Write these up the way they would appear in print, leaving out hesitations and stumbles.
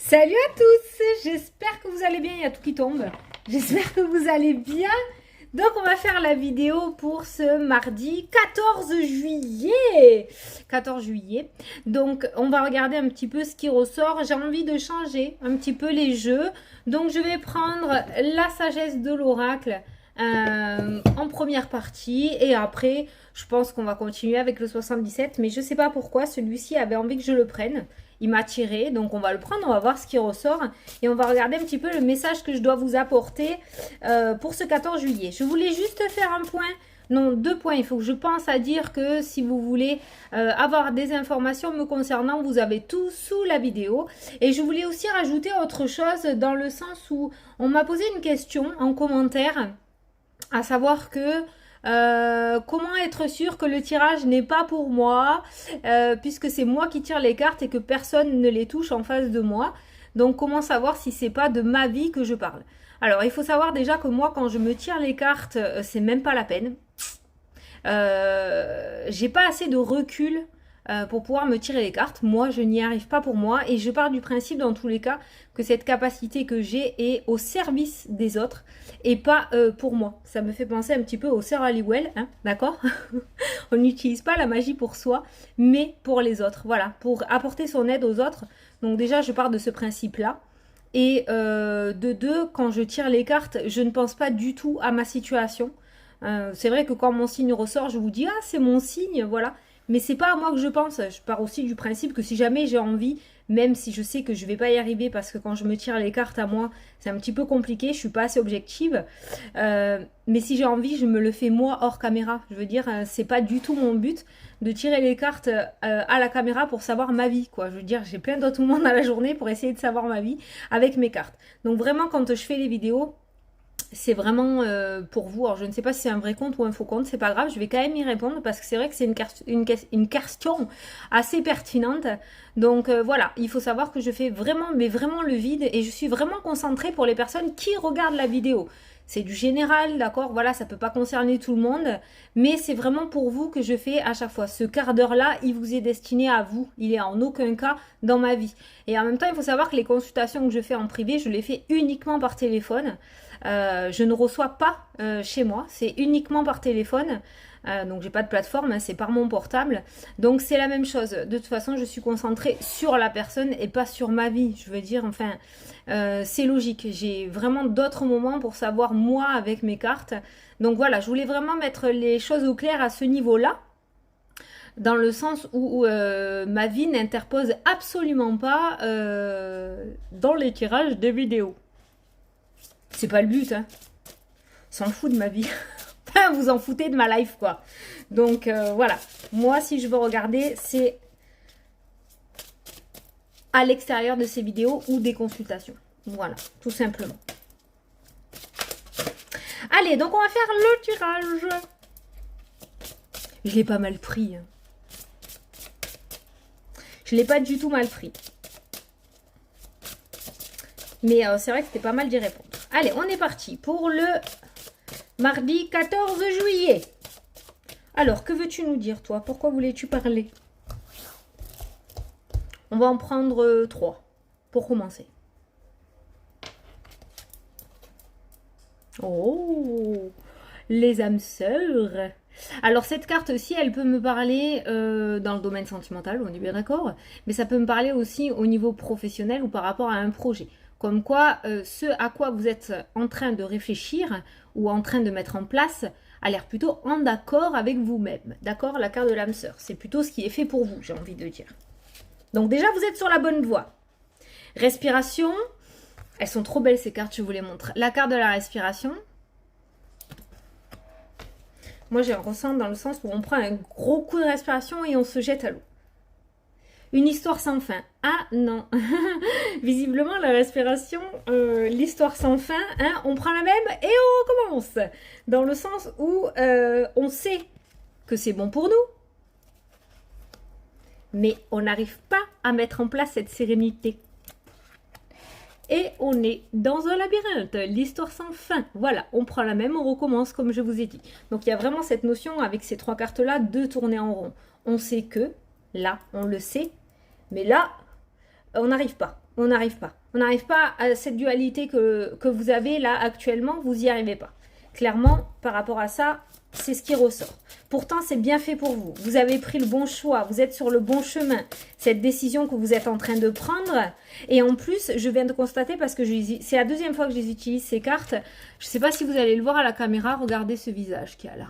Salut à tous, j'espère que vous allez bien, il y a tout qui tombe. J'espère que vous allez bien. Donc on va faire la vidéo pour ce mardi 14 juillet. 14 juillet. Donc on va regarder un petit peu ce qui ressort. J'ai envie de changer un petit peu les jeux. Donc je vais prendre la sagesse de l'oracle en première partie. Et après, je pense qu'on va continuer avec le 77. Mais je ne sais pas pourquoi celui-ci avait envie que je le prenne. Il m'a attiré, donc on va le prendre, on va voir ce qui ressort et on va regarder un petit peu le message que je dois vous apporter pour ce 14 juillet. Je voulais juste faire un point, non, 2 points. Il faut que je pense à dire que si vous voulez avoir des informations me concernant, vous avez tout sous la vidéo. Et je voulais aussi rajouter autre chose dans le sens où on m'a posé une question en commentaire, à savoir que comment être sûr que le tirage n'est pas pour moi, puisque c'est moi qui tire les cartes et que personne ne les touche en face de moi. Donc comment savoir si c'est pas de ma vie que je parle? Alors il faut savoir déjà que moi quand je me tire les cartes, c'est même pas la peine. J'ai pas assez de recul pour pouvoir me tirer les cartes. Moi, je n'y arrive pas pour moi et je pars du principe dans tous les cas que cette capacité que j'ai est au service des autres et pas pour moi. Ça me fait penser un petit peu au Sir Halliwell, hein, d'accord? On n'utilise pas la magie pour soi, mais pour les autres. Voilà, pour apporter son aide aux autres. Donc déjà, je pars de ce principe-là. Et de deux, quand je tire les cartes, je ne pense pas du tout à ma situation. C'est vrai que quand mon signe ressort, je vous dis ah c'est mon signe, voilà. Mais c'est pas à moi que je pense. Je pars aussi du principe que si jamais j'ai envie, même si je sais que je vais pas y arriver parce que quand je me tire les cartes à moi, c'est un petit peu compliqué, je suis pas assez objective. Mais si j'ai envie, je me le fais moi hors caméra. Je veux dire, c'est pas du tout mon but de tirer les cartes à la caméra pour savoir ma vie, quoi. Je veux dire, j'ai plein d'autres moments dans la journée pour essayer de savoir ma vie avec mes cartes. Donc vraiment, quand je fais les vidéos, c'est vraiment pour vous. Alors, je ne sais pas si c'est un vrai compte ou un faux compte, c'est pas grave, je vais quand même y répondre parce que c'est vrai que c'est une question assez pertinente. Donc voilà, il faut savoir que je fais vraiment, mais vraiment le vide et je suis vraiment concentrée pour les personnes qui regardent la vidéo. C'est du général, d'accord? Voilà, ça peut pas concerner tout le monde, mais c'est vraiment pour vous que je fais à chaque fois. Ce quart d'heure-là, il vous est destiné à vous. Il est en aucun cas dans ma vie. Et en même temps, il faut savoir que les consultations que je fais en privé, je les fais uniquement par téléphone. Je ne reçois pas chez moi, c'est uniquement par téléphone. Donc j'ai pas de plateforme, hein, c'est par mon portable. Donc c'est la même chose. De toute façon, je suis concentrée sur la personne et pas sur ma vie. Je veux dire, enfin, c'est logique. J'ai vraiment d'autres moments pour savoir moi avec mes cartes. Donc voilà, je voulais vraiment mettre les choses au clair à ce niveau-là. Dans le sens où ma vie n'interpose absolument pas dans les tirages des vidéos. C'est pas le but, hein. S'en fout de ma vie. Vous en foutez de ma life, quoi. Donc, voilà. Moi, si je veux regarder, c'est à l'extérieur de ces vidéos ou des consultations. Voilà, tout simplement. Allez, donc on va faire le tirage. Je l'ai pas mal pris. Hein. Je l'ai pas du tout mal pris. Mais c'est vrai que c'était pas mal d'y répondre. Allez, on est parti pour le mardi 14 juillet. Alors, que veux-tu nous dire, toi? Pourquoi voulais-tu parler? On va en prendre 3 pour commencer. Oh, les âmes sœurs. Alors, cette carte aussi, elle peut me parler dans le domaine sentimental, on est bien d'accord, mais ça peut me parler aussi au niveau professionnel ou par rapport à un projet. Comme quoi, ce à quoi vous êtes en train de réfléchir ou en train de mettre en place a l'air plutôt en accord avec vous-même. D'accord? La carte de l'âme sœur, c'est plutôt ce qui est fait pour vous, j'ai envie de dire. Donc déjà, vous êtes sur la bonne voie. Respiration. Elles sont trop belles ces cartes, je vous les montre. La carte de la respiration. Moi, j'ai un ressenti dans le sens où on prend un gros coup de respiration et on se jette à l'eau. Une histoire sans fin. Ah non. Visiblement, la respiration, l'histoire sans fin, hein, on prend la même et on recommence. Dans le sens où on sait que c'est bon pour nous, mais on n'arrive pas à mettre en place cette sérénité. Et on est dans un labyrinthe, l'histoire sans fin. Voilà, on prend la même, on recommence comme je vous ai dit. Donc il y a vraiment cette notion avec ces 3 cartes-là de tourner en rond. On sait que, là, on le sait, mais là, on n'arrive pas. On n'arrive pas. On n'arrive pas à cette dualité que vous avez là actuellement, vous n'y arrivez pas. Clairement, par rapport à ça, c'est ce qui ressort. Pourtant, c'est bien fait pour vous. Vous avez pris le bon choix, vous êtes sur le bon chemin. Cette décision que vous êtes en train de prendre. Et en plus, je viens de constater, parce que c'est la deuxième fois que je les utilise, ces cartes. Je ne sais pas si vous allez le voir à la caméra, regardez ce visage qu'il y a là.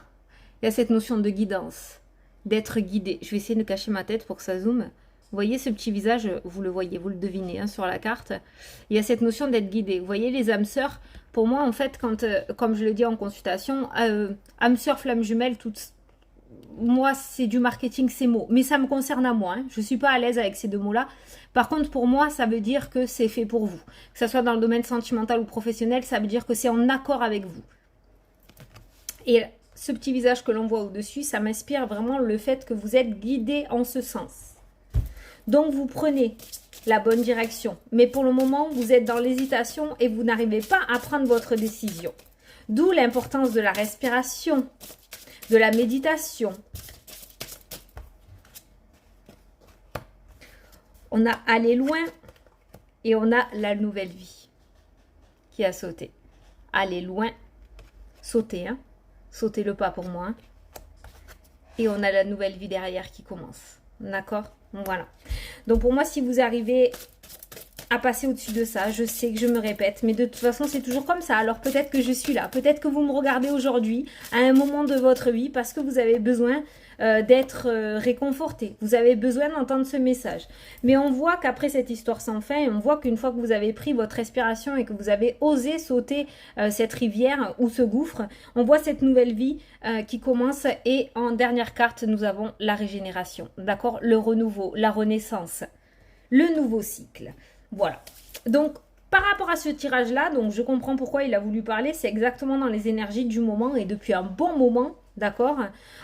Il y a cette notion de guidance, d'être guidé. Je vais essayer de cacher ma tête pour que ça zoome. Vous voyez ce petit visage, vous le voyez, vous le devinez hein, sur la carte. Il y a cette notion d'être guidé. Vous voyez les âmes sœurs. Pour moi, en fait, quand, comme je le dis en consultation, âme sœur, flamme jumelle, moi, c'est du marketing, ces mots. Mais ça me concerne à moi. Hein. Je ne suis pas à l'aise avec ces deux mots-là. Par contre, pour moi, ça veut dire que c'est fait pour vous. Que ce soit dans le domaine sentimental ou professionnel, ça veut dire que c'est en accord avec vous. Et ce petit visage que l'on voit au-dessus, ça m'inspire vraiment le fait que vous êtes guidé en ce sens. Donc, vous prenez la bonne direction. Mais pour le moment, vous êtes dans l'hésitation et vous n'arrivez pas à prendre votre décision. D'où l'importance de la respiration, de la méditation. On a aller loin et on a la nouvelle vie qui a sauté. Aller loin, sauter, hein. Sauter le pas pour moi. Hein. Et on a la nouvelle vie derrière qui commence. D'accord ? Voilà. Donc pour moi, si vous arrivez à passer au-dessus de ça, je sais que je me répète, mais de toute façon, c'est toujours comme ça. Alors peut-être que je suis là, peut-être que vous me regardez aujourd'hui, à un moment de votre vie, parce que vous avez besoin d'être réconforté. Vous avez besoin d'entendre ce message. Mais on voit qu'après cette histoire sans fin, on voit qu'une fois que vous avez pris votre respiration et que vous avez osé sauter cette rivière ou ce gouffre, on voit cette nouvelle vie qui commence. Et en dernière carte, nous avons la régénération. D'accord ? Le renouveau, la renaissance, le nouveau cycle. Voilà. Donc, par rapport à ce tirage-là, donc je comprends pourquoi il a voulu parler. C'est exactement dans les énergies du moment et depuis un bon moment. D'accord?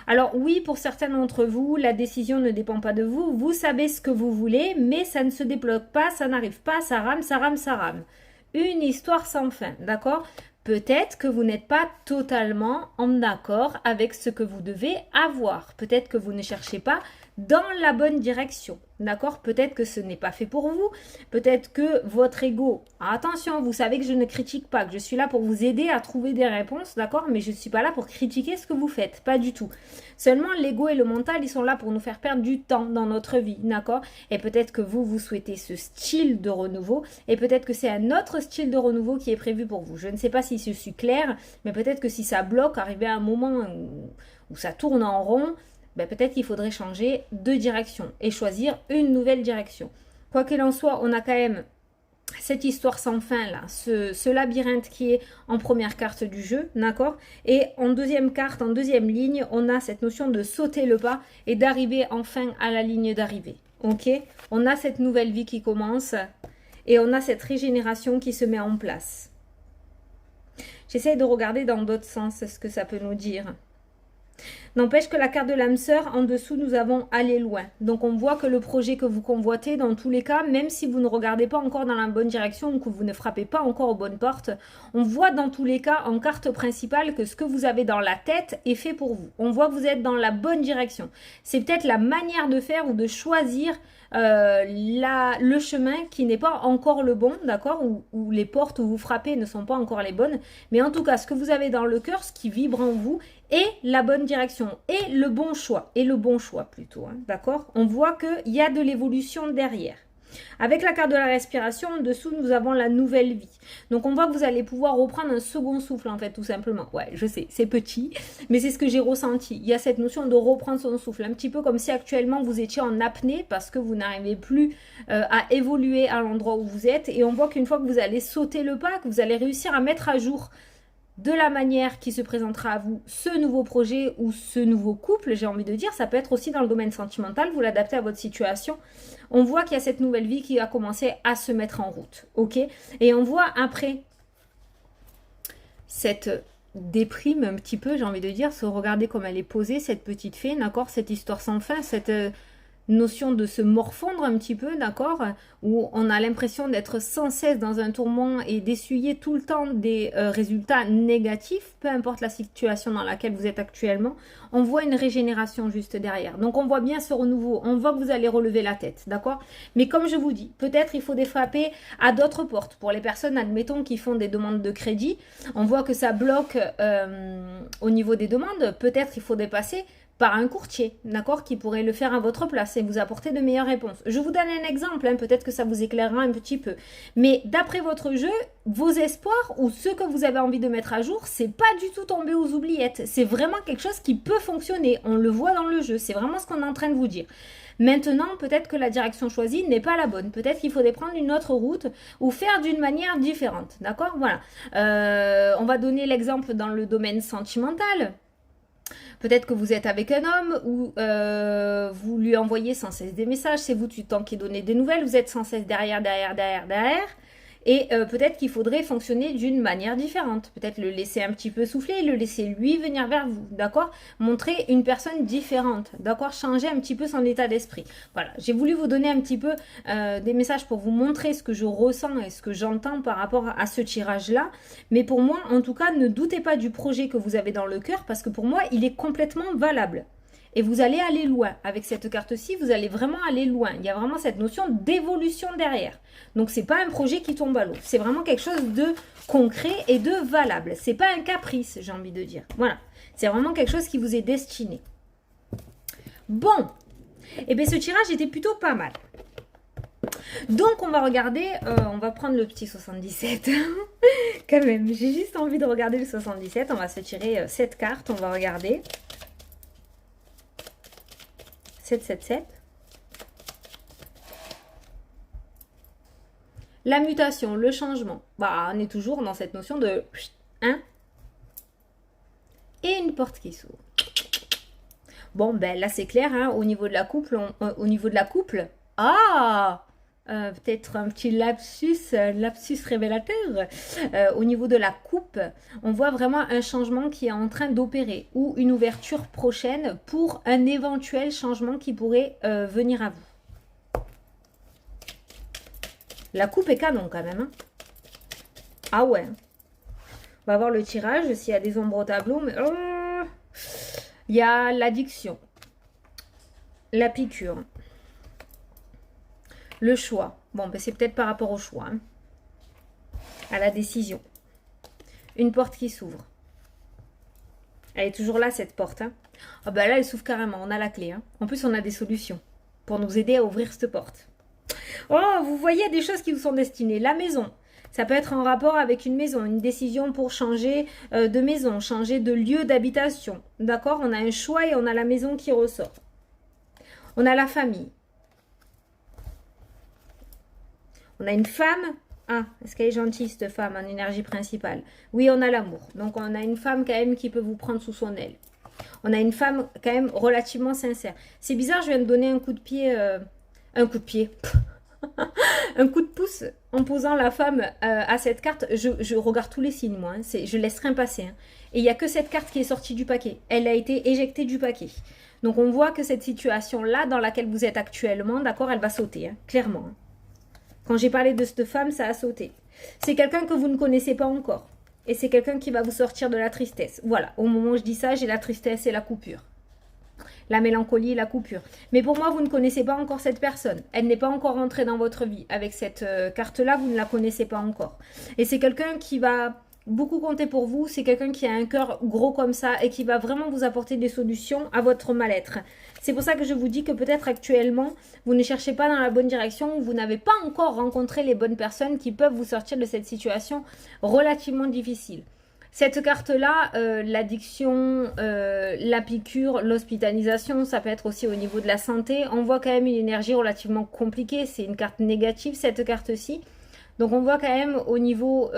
Alors oui, pour certains d'entre vous, la décision ne dépend pas de vous. Vous savez ce que vous voulez, mais ça ne se débloque pas, ça n'arrive pas, ça rame, ça rame, ça rame. Une histoire sans fin, d'accord? Peut-être que vous n'êtes pas totalement en accord avec ce que vous devez avoir. Peut-être que vous ne cherchez pas dans la bonne direction. D'accord? Peut-être que ce n'est pas fait pour vous. Peut-être que votre ego... Attention, vous savez que je ne critique pas, que je suis là pour vous aider à trouver des réponses, d'accord? Mais je ne suis pas là pour critiquer ce que vous faites, pas du tout. Seulement, l'ego et le mental, ils sont là pour nous faire perdre du temps dans notre vie, d'accord? Et peut-être que vous souhaitez ce style de renouveau, et peut-être que c'est un autre style de renouveau qui est prévu pour vous. Je ne sais pas si je suis claire, mais peut-être que si ça bloque, arriver à un moment où ça tourne en rond, ben peut-être qu'il faudrait changer de direction et choisir une nouvelle direction. Quoi qu'il en soit, on a quand même cette histoire sans fin là, ce labyrinthe qui est en première carte du jeu, d'accord? Et en deuxième carte, en deuxième ligne, on a cette notion de sauter le pas et d'arriver enfin à la ligne d'arrivée, ok? On a cette nouvelle vie qui commence et on a cette régénération qui se met en place. J'essaie de regarder dans d'autres sens ce que ça peut nous dire. N'empêche que la carte de l'âme sœur, en dessous, nous avons aller loin. Donc, on voit que le projet que vous convoitez, dans tous les cas, même si vous ne regardez pas encore dans la bonne direction ou que vous ne frappez pas encore aux bonnes portes, on voit dans tous les cas, en carte principale, que ce que vous avez dans la tête est fait pour vous. On voit que vous êtes dans la bonne direction. C'est peut-être la manière de faire ou de choisir le chemin qui n'est pas encore le bon, d'accord, ou les portes où vous frappez ne sont pas encore les bonnes, mais en tout cas, ce que vous avez dans le cœur, ce qui vibre en vous, est la bonne direction, et le bon choix, plutôt, hein, d'accord. On voit qu'il y a de l'évolution derrière. Avec la carte de la respiration, en dessous, nous avons la nouvelle vie. Donc, on voit que vous allez pouvoir reprendre un second souffle, en fait, tout simplement. Ouais, je sais, c'est petit, mais c'est ce que j'ai ressenti. Il y a cette notion de reprendre son souffle, un petit peu comme si actuellement, vous étiez en apnée parce que vous n'arrivez plus à évoluer à l'endroit où vous êtes. Et on voit qu'une fois que vous allez sauter le pas, que vous allez réussir à mettre à jour de la manière qui se présentera à vous ce nouveau projet ou ce nouveau couple, j'ai envie de dire, ça peut être aussi dans le domaine sentimental, vous l'adaptez à votre situation. On voit qu'il y a cette nouvelle vie qui a commencé à se mettre en route, ok? Et on voit après cette déprime un petit peu, j'ai envie de dire, se regarder comme elle est posée, cette petite fée, d'accord? Cette histoire sans fin, cette notion de se morfondre un petit peu, d'accord, où on a l'impression d'être sans cesse dans un tourment et d'essuyer tout le temps des résultats négatifs, peu importe la situation dans laquelle vous êtes actuellement, on voit une régénération juste derrière. Donc on voit bien ce renouveau, on voit que vous allez relever la tête, d'accord? Mais comme je vous dis, peut-être il faut frapper à d'autres portes. Pour les personnes, admettons, qui font des demandes de crédit, on voit que ça bloque au niveau des demandes, peut-être il faut dépasser par un courtier, d'accord, qui pourrait le faire à votre place et vous apporter de meilleures réponses. Je vous donne un exemple, hein, peut-être que ça vous éclairera un petit peu. Mais d'après votre jeu, vos espoirs ou ce que vous avez envie de mettre à jour, c'est pas du tout tombé aux oubliettes. C'est vraiment quelque chose qui peut fonctionner. On le voit dans le jeu. C'est vraiment ce qu'on est en train de vous dire. Maintenant, peut-être que la direction choisie n'est pas la bonne. Peut-être qu'il faudrait prendre une autre route ou faire d'une manière différente. D'accord? Voilà. On va donner l'exemple dans le domaine sentimental. Peut-être que vous êtes avec un homme ou vous lui envoyez sans cesse des messages. C'est vous tout le temps qui donnez des nouvelles. Vous êtes sans cesse derrière. Et peut-être qu'il faudrait fonctionner d'une manière différente. Peut-être le laisser un petit peu souffler, le laisser lui venir vers vous, d'accord? Montrer une personne différente, d'accord? Changer un petit peu son état d'esprit. Voilà, j'ai voulu vous donner un petit peu des messages pour vous montrer ce que je ressens et ce que j'entends par rapport à ce tirage-là. Mais pour moi, en tout cas, ne doutez pas du projet que vous avez dans le cœur parce que pour moi, il est complètement valable. Et vous allez aller loin. Avec cette carte-ci, vous allez vraiment aller loin. Il y a vraiment cette notion d'évolution derrière. Donc, ce n'est pas un projet qui tombe à l'eau. C'est vraiment quelque chose de concret et de valable. Ce n'est pas un caprice, j'ai envie de dire. Voilà. C'est vraiment quelque chose qui vous est destiné. Bon. Eh bien, ce tirage était plutôt pas mal. Donc, on va regarder, on va prendre le petit 77. Quand même, j'ai juste envie de regarder le 77. On va se tirer 7 cartes. On va regarder. 777. La mutation, le changement. Bah, on est toujours dans cette notion de 1 et une porte qui s'ouvre. Bon, ben là c'est clair, hein, au niveau de la couple, peut-être un petit lapsus révélateur. Au niveau de la coupe, on voit vraiment un changement qui est en train d'opérer ou une ouverture prochaine pour un éventuel changement qui pourrait venir à vous. La coupe est canon quand même. Hein. Ah ouais. On va voir le tirage s'il y a des ombres au tableau. Mais il y a l'addiction, la piqûre. Le choix. Bon, ben c'est peut-être par rapport au choix. Hein. À la décision. Une porte qui s'ouvre. Elle est toujours là, cette porte. Hein. Ah ben là, elle s'ouvre carrément. On a la clé. Hein. En plus, on a des solutions pour nous aider à ouvrir cette porte. Oh, vous voyez des choses qui vous sont destinées. La maison. Ça peut être en rapport avec une maison. Une décision pour changer de maison. Changer de lieu d'habitation. D'accord? On a un choix et on a la maison qui ressort. On a la famille. On a une femme. Ah, est-ce qu'elle est gentille, cette femme, en énergie principale? Oui, on a l'amour. Donc, on a une femme quand même qui peut vous prendre sous son aile. On a une femme quand même relativement sincère. C'est bizarre, je viens de donner un coup de pied. Un coup de pied. Un coup de pouce en posant la femme à cette carte. Je regarde tous les signes, moi. Hein. Je laisse rien passer. Hein. Et il n'y a que cette carte qui est sortie du paquet. Elle a été éjectée du paquet. Donc, on voit que cette situation-là, dans laquelle vous êtes actuellement, d'accord, elle va sauter, hein, clairement. Hein. Quand j'ai parlé de cette femme, ça a sauté. C'est quelqu'un que vous ne connaissez pas encore. Et c'est quelqu'un qui va vous sortir de la tristesse. Voilà, au moment où je dis ça, j'ai la tristesse et la coupure. La mélancolie et la coupure. Mais pour moi, vous ne connaissez pas encore cette personne. Elle n'est pas encore entrée dans votre vie. Avec cette carte-là, vous ne la connaissez pas encore. Et c'est quelqu'un qui va beaucoup compter pour vous. C'est quelqu'un qui a un cœur gros comme ça et qui va vraiment vous apporter des solutions à votre mal-être. C'est pour ça que je vous dis que peut-être actuellement, vous ne cherchez pas dans la bonne direction ou vous n'avez pas encore rencontré les bonnes personnes qui peuvent vous sortir de cette situation relativement difficile. Cette carte-là, l'addiction, la piqûre, l'hospitalisation, ça peut être aussi au niveau de la santé. On voit quand même une énergie relativement compliquée. C'est une carte négative, cette carte-ci. Donc, on voit quand même au niveau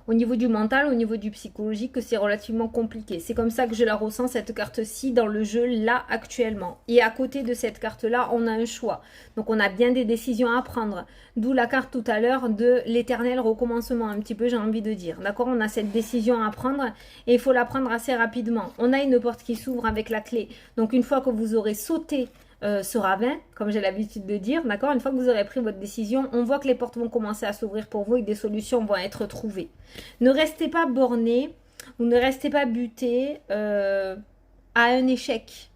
du mental, au niveau du psychologique, que c'est relativement compliqué. C'est comme ça que je la ressens, cette carte-ci, dans le jeu, là, actuellement. Et à côté de cette carte-là, on a un choix. Donc, on a bien des décisions à prendre. D'où la carte tout à l'heure de l'éternel recommencement, un petit peu, j'ai envie de dire. D'accord? On a cette décision à prendre et il faut la prendre assez rapidement. On a une porte qui s'ouvre avec la clé. Donc, une fois que vous aurez sauté sera vain, comme j'ai l'habitude de dire, d'accord? Une fois que vous aurez pris votre décision, on voit que les portes vont commencer à s'ouvrir pour vous et que des solutions vont être trouvées. Ne restez pas borné ou ne restez pas buté à un échec.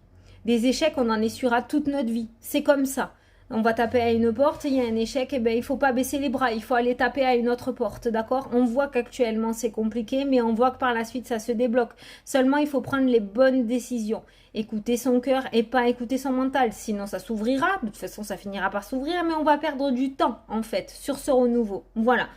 Des échecs, on en essuiera toute notre vie. C'est comme ça. On va taper à une porte, il y a un échec, et ben il faut pas baisser les bras, il faut aller taper à une autre porte, d'accord? On voit qu'actuellement c'est compliqué, mais on voit que par la suite ça se débloque. Seulement il faut prendre les bonnes décisions. Écouter son cœur et pas écouter son mental, sinon ça s'ouvrira, de toute façon ça finira par s'ouvrir, mais on va perdre du temps en fait sur ce renouveau. Voilà,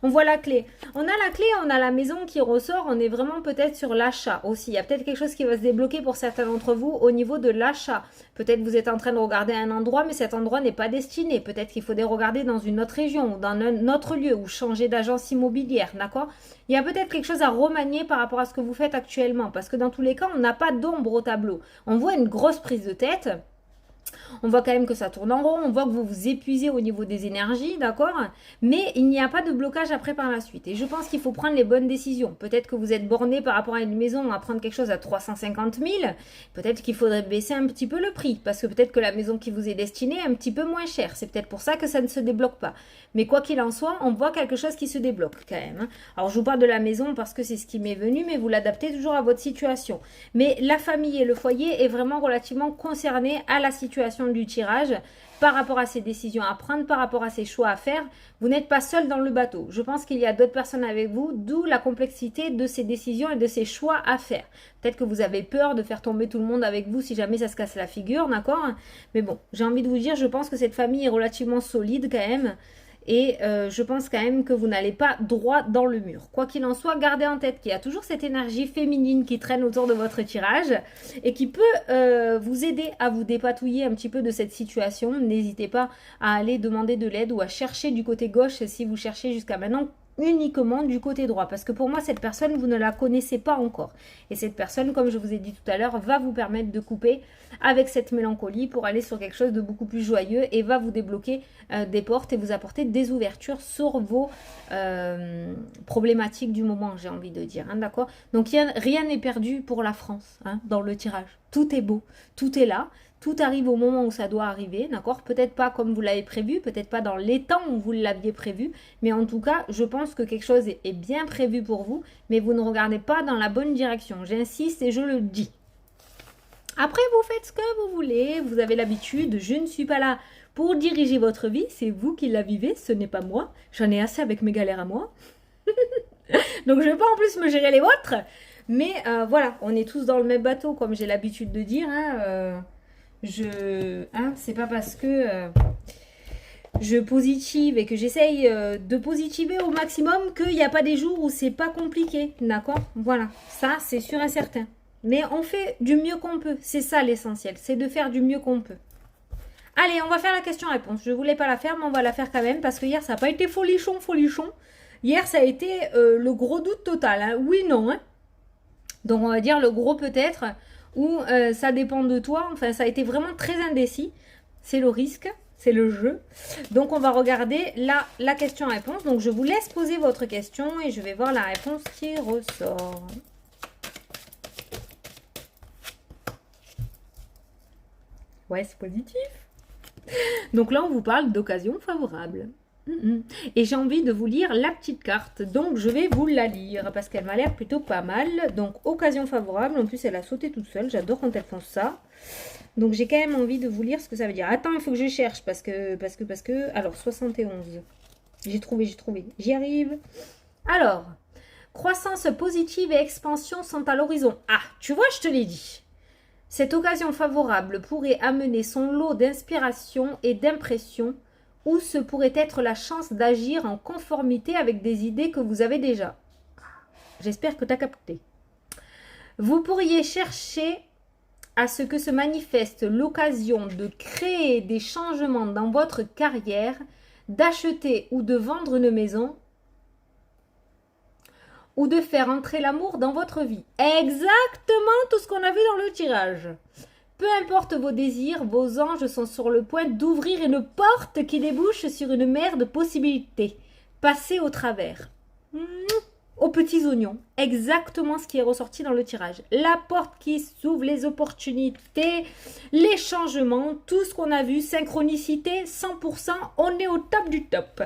on voit la clé. On a la clé, on a la maison qui ressort, on est vraiment peut-être sur l'achat aussi. Il y a peut-être quelque chose qui va se débloquer pour certains d'entre vous au niveau de l'achat. Peut-être vous êtes en train de regarder un endroit, mais cet endroit n'est pas destiné. Peut-être qu'il faudrait regarder dans une autre région ou dans un autre lieu ou changer d'agence immobilière, d'accord? Il y a peut-être quelque chose à remanier par rapport à ce que vous faites actuellement, parce que dans tous les cas, on n'a pas d'ombre au tableau. On voit une grosse prise de tête. On voit quand même que ça tourne en rond, on voit que vous vous épuisez au niveau des énergies, d'accord? Mais il n'y a pas de blocage après par la suite. Et je pense qu'il faut prendre les bonnes décisions. Peut-être que vous êtes borné par rapport à une maison à prendre quelque chose à 350 000. Peut-être qu'il faudrait baisser un petit peu le prix, parce que peut-être que la maison qui vous est destinée est un petit peu moins chère. C'est peut-être pour ça que ça ne se débloque pas. Mais quoi qu'il en soit, on voit quelque chose qui se débloque quand même, hein. Alors je vous parle de la maison parce que c'est ce qui m'est venu, mais vous l'adaptez toujours à votre situation. Mais la famille et le foyer est vraiment relativement concerné à la situation du tirage par rapport à ces décisions à prendre, par rapport à ces choix à faire. Vous n'êtes pas seul dans le bateau. Je pense qu'il y a d'autres personnes avec vous, d'où la complexité de ces décisions et de ces choix à faire. Peut-être que vous avez peur de faire tomber tout le monde avec vous si jamais ça se casse la figure, d'accord? Mais bon, j'ai envie de vous dire, je pense que cette famille est relativement solide quand même. Et je pense quand même que vous n'allez pas droit dans le mur. Quoi qu'il en soit, gardez en tête qu'il y a toujours cette énergie féminine qui traîne autour de votre tirage et qui peut vous aider à vous dépatouiller un petit peu de cette situation. N'hésitez pas à aller demander de l'aide ou à chercher du côté gauche si vous cherchez jusqu'à maintenant uniquement du côté droit, parce que pour moi cette personne vous ne la connaissez pas encore et cette personne, comme je vous ai dit tout à l'heure, va vous permettre de couper avec cette mélancolie pour aller sur quelque chose de beaucoup plus joyeux et va vous débloquer des portes et vous apporter des ouvertures sur vos problématiques du moment, j'ai envie de dire, hein, d'accord? Donc rien n'est perdu pour la France, hein, dans le tirage. Tout est beau, tout est là. Tout arrive au moment où ça doit arriver, d'accord? Peut-être pas comme vous l'avez prévu, peut-être pas dans les temps où vous l'aviez prévu, mais en tout cas, je pense que quelque chose est bien prévu pour vous, mais vous ne regardez pas dans la bonne direction. J'insiste et je le dis. Après, vous faites ce que vous voulez, vous avez l'habitude, je ne suis pas là pour diriger votre vie, c'est vous qui la vivez, ce n'est pas moi. J'en ai assez avec mes galères à moi. Donc je ne vais pas en plus me gérer les vôtres, mais voilà, on est tous dans le même bateau, comme j'ai l'habitude de dire, hein, c'est pas parce que je positive et que j'essaye de positiver au maximum qu'il n'y a pas des jours où c'est pas compliqué, d'accord? Voilà, ça c'est sûr et certain. Mais on fait du mieux qu'on peut, c'est ça l'essentiel, c'est de faire du mieux qu'on peut. Allez, on va faire la question-réponse. Je voulais pas la faire, mais on va la faire quand même parce que hier ça n'a pas été folichon. Hier ça a été le gros doute total, hein. Oui, non, hein. Donc on va dire le gros peut-être, où ça dépend de toi. Enfin, ça a été vraiment très indécis. C'est le risque, c'est le jeu. Donc, on va regarder la question-réponse. Donc, je vous laisse poser votre question et je vais voir la réponse qui ressort. Ouais, c'est positif. Donc là, on vous parle d'occasion favorable. Et j'ai envie de vous lire la petite carte, donc je vais vous la lire parce qu'elle m'a l'air plutôt pas mal. Donc occasion favorable, en plus elle a sauté toute seule, j'adore quand elles font ça. Donc j'ai quand même envie de vous lire ce que ça veut dire. Attends, il faut que je cherche parce que alors 71. J'ai trouvé, j'y arrive. Alors, croissance positive et expansion sont à l'horizon. Ah, tu vois, je te l'ai dit. Cette occasion favorable pourrait amener son lot d'inspiration et d'impression, ou ce pourrait être la chance d'agir en conformité avec des idées que vous avez déjà. J'espère que tu as capté. Vous pourriez chercher à ce que se manifeste l'occasion de créer des changements dans votre carrière, d'acheter ou de vendre une maison, ou de faire entrer l'amour dans votre vie. Exactement tout ce qu'on a vu dans le tirage. Peu importe vos désirs, vos anges sont sur le point d'ouvrir une porte qui débouche sur une mer de possibilités. Passez au travers. aux petits oignons. Exactement ce qui est ressorti dans le tirage. La porte qui s'ouvre, les opportunités, les changements, tout ce qu'on a vu, synchronicité, 100%, on est au top du top.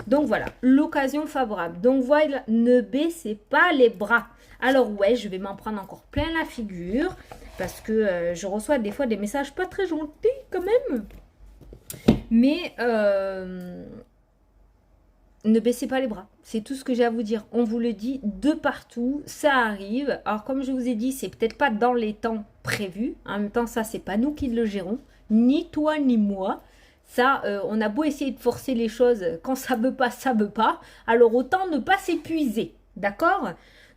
Donc voilà, l'occasion favorable. Donc voilà, ne baissez pas les bras. Alors ouais, je vais m'en prendre encore plein la figure parce que je reçois des fois des messages pas très gentils quand même. Mais ne baissez pas les bras. C'est tout ce que j'ai à vous dire. On vous le dit de partout, ça arrive. Alors comme je vous ai dit, c'est peut-être pas dans les temps prévus. En même temps, ça, c'est pas nous qui le gérons. Ni toi, ni moi. Ça, on a beau essayer de forcer les choses. Quand ça veut pas, ça veut pas. Alors autant ne pas s'épuiser. D'accord?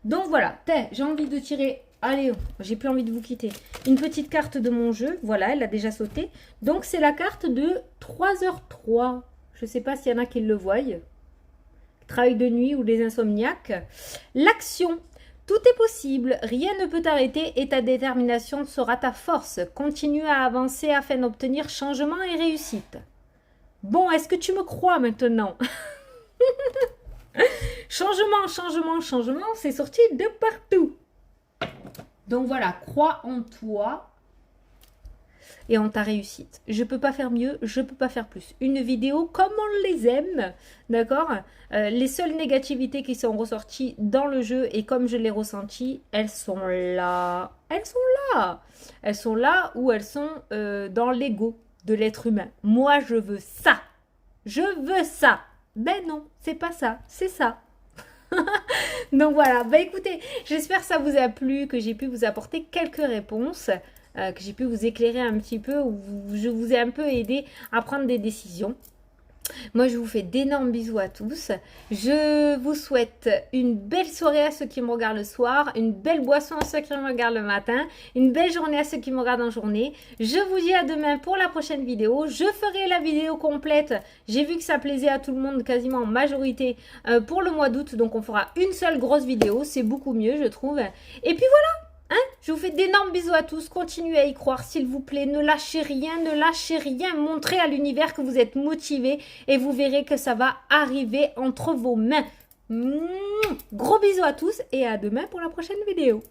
Donc voilà. J'ai envie de tirer... Allez, j'ai plus envie de vous quitter. Une petite carte de mon jeu. Voilà, elle a déjà sauté. Donc c'est la carte de 3h03. Je sais pas s'il y en a qui le voient. Travail de nuit ou des insomniaques. L'action. Tout est possible, rien ne peut t'arrêter et ta détermination sera ta force. Continue à avancer afin d'obtenir changement et réussite. Bon, est-ce que tu me crois maintenant? Changement, changement, changement, c'est sorti de partout. Donc voilà, crois en toi et en ta réussite. Je peux pas faire mieux, je peux pas faire plus. Une vidéo comme on les aime, d'accord? Les seules négativités qui sont ressorties dans le jeu et comme je l'ai ressenti, elles sont là. Elles sont là. Elles sont là ou elles sont dans l'ego de l'être humain. Moi, je veux ça. Je veux ça. Ben non, c'est pas ça, c'est ça. Donc voilà, bah écoutez, j'espère que ça vous a plu, que j'ai pu vous apporter quelques réponses, que j'ai pu vous éclairer un petit peu, ou je vous ai un peu aidé à prendre des décisions. Moi, je vous fais d'énormes bisous à tous. Je vous souhaite une belle soirée à ceux qui me regardent le soir, une belle boisson à ceux qui me regardent le matin, une belle journée à ceux qui me regardent en journée. Je vous dis à demain pour la prochaine vidéo. Je ferai la vidéo complète. J'ai vu que ça plaisait à tout le monde, quasiment en majorité, pour le mois d'août. Donc, on fera une seule grosse vidéo. C'est beaucoup mieux, je trouve. Et puis voilà. Je vous fais d'énormes bisous à tous. Continuez à y croire, s'il vous plaît. Ne lâchez rien, ne lâchez rien. Montrez à l'univers que vous êtes motivés et vous verrez que ça va arriver entre vos mains. Gros bisous à tous et à demain pour la prochaine vidéo.